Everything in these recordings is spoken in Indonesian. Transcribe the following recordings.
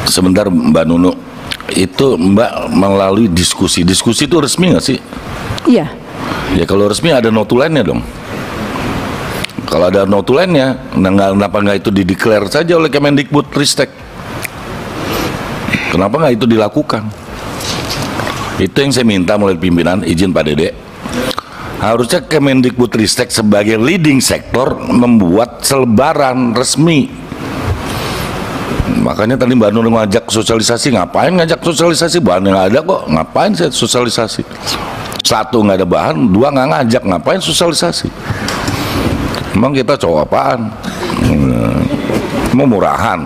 Sebentar Mbak Nunu, itu Mbak melalui diskusi itu resmi nggak sih? Iya. Ya kalau resmi ada notulennya dong. Kalau ada notulennya, kenapa nggak itu dideklar saja oleh Kemendikbud Ristek? Kenapa nggak itu dilakukan? Itu yang saya minta melalui pimpinan, izin Pak Dede. Harusnya Kemendikbud Ristek sebagai leading sektor membuat selebaran resmi. Makanya tadi Mbak Nur ngajak sosialisasi, ngapain ngajak sosialisasi? Bahan yang ada kok, ngapain saya sosialisasi? Satu, nggak ada bahan, dua, nggak ngajak, ngapain sosialisasi? Emang kita cowok apaan? Mau murahan?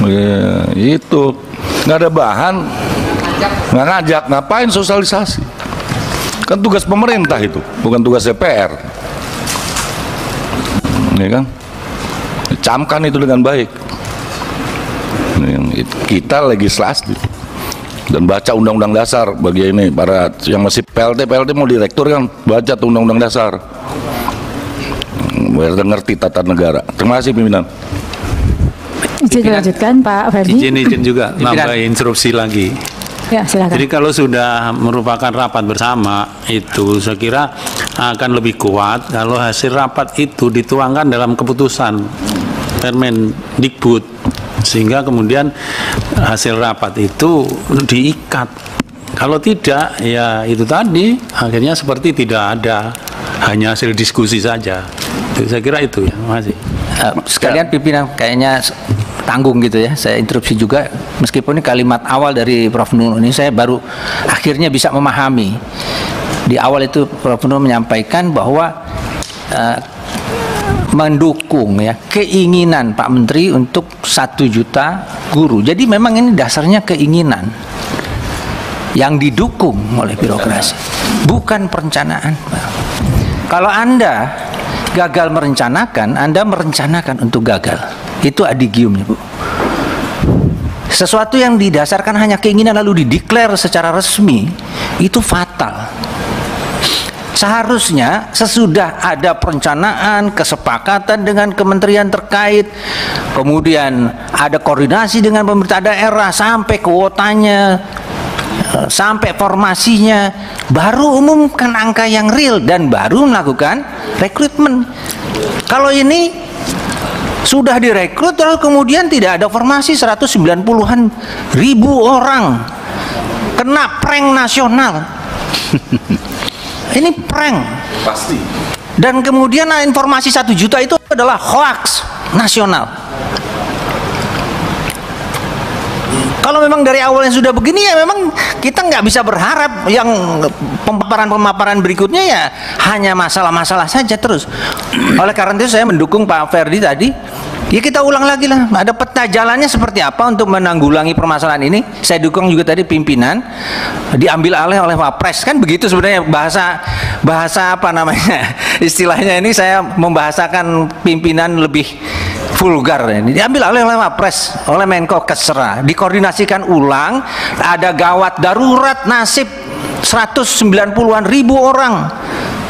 Ya, itu nggak ada bahan, nggak ngajak, ngapain sosialisasi? Kan tugas pemerintah itu, bukan tugas DPR. Ya kan? Camkan itu dengan baik. Kita legislasi dan baca undang-undang dasar bagi ini para yang masih PLT mau direktur kan baca tuh undang-undang dasar biar ngerti tata negara. Terima kasih pimpinan. Izin dilanjutkan Pak Ferdi. Izin juga nambah instruksi lagi. Ya, silakan. Jadi kalau sudah merupakan rapat bersama itu saya kira akan lebih kuat kalau hasil rapat itu dituangkan dalam keputusan Permendikbud, sehingga kemudian hasil rapat itu diikat. Kalau tidak, ya itu tadi akhirnya seperti tidak ada, hanya hasil diskusi saja. Saya kira itu ya. Terima kasih. Sekalian pimpinan kayaknya tanggung gitu ya, saya interupsi juga, meskipun ini kalimat awal dari Prof. Nunu ini saya baru akhirnya bisa memahami. Di awal itu Prof. Nunu menyampaikan bahwa mendukung ya keinginan Pak Menteri untuk 1 juta guru. Jadi memang ini dasarnya keinginan yang didukung oleh birokrasi, bukan perencanaan. Kalau Anda gagal merencanakan, Anda merencanakan untuk gagal. Itu adigiumnya, Bu. Sesuatu yang didasarkan hanya keinginan lalu dideklar secara resmi, itu fatal. Seharusnya sesudah ada perencanaan, kesepakatan dengan kementerian terkait, kemudian ada koordinasi dengan pemerintah daerah sampai kuotanya, sampai formasinya, baru umumkan angka yang real dan baru melakukan rekrutmen. Kalau ini sudah direkrut lalu kemudian tidak ada formasi, 190-an ribu orang kena prank nasional. Ini prank pasti. Dan kemudian informasi 1 juta itu adalah hoax nasional. Kalau memang dari awalnya sudah begini, ya memang kita nggak bisa berharap yang pemaparan berikutnya ya hanya masalah-masalah saja terus. Oleh karena itu saya mendukung Pak Ferdi tadi. Ya kita ulang lagi lah, ada peta jalannya seperti apa untuk menanggulangi permasalahan ini. Saya dukung juga tadi pimpinan diambil alih oleh Wapres, kan begitu sebenarnya bahasa apa namanya istilahnya ini, saya membahasakan pimpinan lebih vulgar ini. Diambil alih oleh Wapres, oleh Menko Kesra, dikoordinasikan ulang, ada gawat darurat nasib 190-an ribu orang.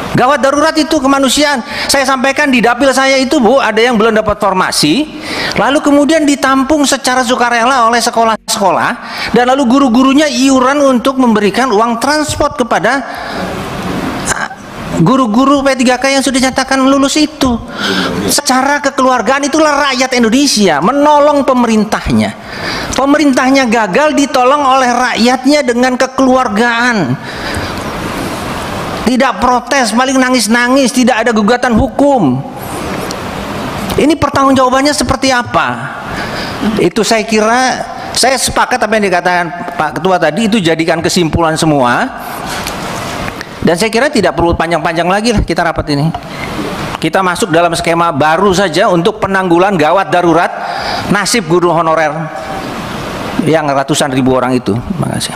Gawat darurat itu kemanusiaan. Saya sampaikan di dapil saya itu, Bu, ada yang belum dapat formasi, lalu kemudian ditampung secara sukarela oleh sekolah-sekolah, dan lalu guru-gurunya iuran untuk memberikan uang transport kepada guru-guru P3K yang sudah dinyatakan lulus itu. Secara kekeluargaan itulah rakyat Indonesia menolong pemerintahnya. Pemerintahnya gagal, ditolong oleh rakyatnya dengan kekeluargaan. Tidak protes, paling nangis-nangis, tidak ada gugatan hukum. Ini pertanggungjawabannya seperti apa? Itu saya kira, saya sepakat apa yang dikatakan Pak Ketua tadi, itu jadikan kesimpulan semua. Dan saya kira tidak perlu panjang-panjang lagi lah kita rapat ini. Kita masuk dalam skema baru saja untuk penanggulan gawat darurat nasib guru honorer yang ratusan ribu orang itu. Terima kasih.